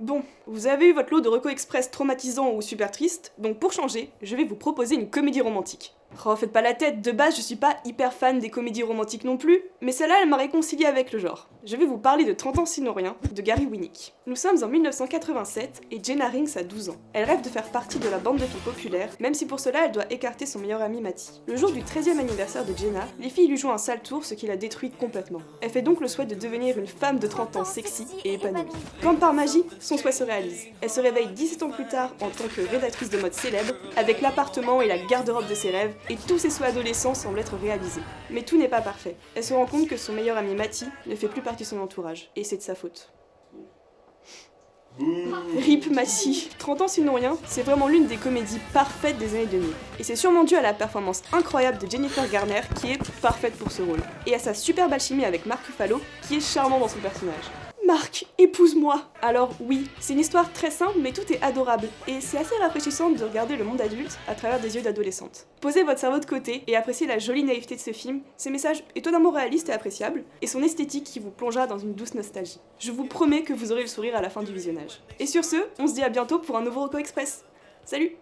Bon, vous avez eu votre lot de Reco Express traumatisant ou super triste, donc pour changer, je vais vous proposer une comédie romantique. Oh, faites pas la tête, de base je suis pas hyper fan des comédies romantiques non plus, mais celle-là elle m'a réconcilié avec le genre. Je vais vous parler de 30 ans sinon rien, de Gary Winnick. Nous sommes en 1987 et Jenna Rings a 12 ans. Elle rêve de faire partie de la bande de filles populaires, même si pour cela elle doit écarter son meilleur ami Matty. Le jour du 13e anniversaire de Jenna, les filles lui jouent un sale tour, ce qui la détruit complètement. Elle fait donc le souhait de devenir une femme de 30 ans sexy et épanouie. Quand par magie, son souhait se réalise. Elle se réveille 17 ans plus tard en tant que rédactrice de mode célèbre, avec l'appartement et la garde-robe de ses rêves, et tous ses souhaits adolescents semblent être réalisés. Mais tout n'est pas parfait. Elle se rend compte que son meilleur ami Matty ne fait plus partie de son entourage, et c'est de sa faute. RIP Matty. 30 ans sinon rien, c'est vraiment l'une des comédies parfaites des années 2000. Et c'est sûrement dû à la performance incroyable de Jennifer Garner qui est parfaite pour ce rôle. Et à sa superbe alchimie avec Mark Ruffalo qui est charmant dans son personnage. Marc, épouse-moi! Alors oui, c'est une histoire très simple mais tout est adorable, et c'est assez rafraîchissant de regarder le monde adulte à travers des yeux d'adolescente. Posez votre cerveau de côté et appréciez la jolie naïveté de ce film, ses messages étonnamment réalistes et appréciables, et son esthétique qui vous plongera dans une douce nostalgie. Je vous promets que vous aurez le sourire à la fin du visionnage. Et sur ce, on se dit à bientôt pour un nouveau Reco Express. Salut!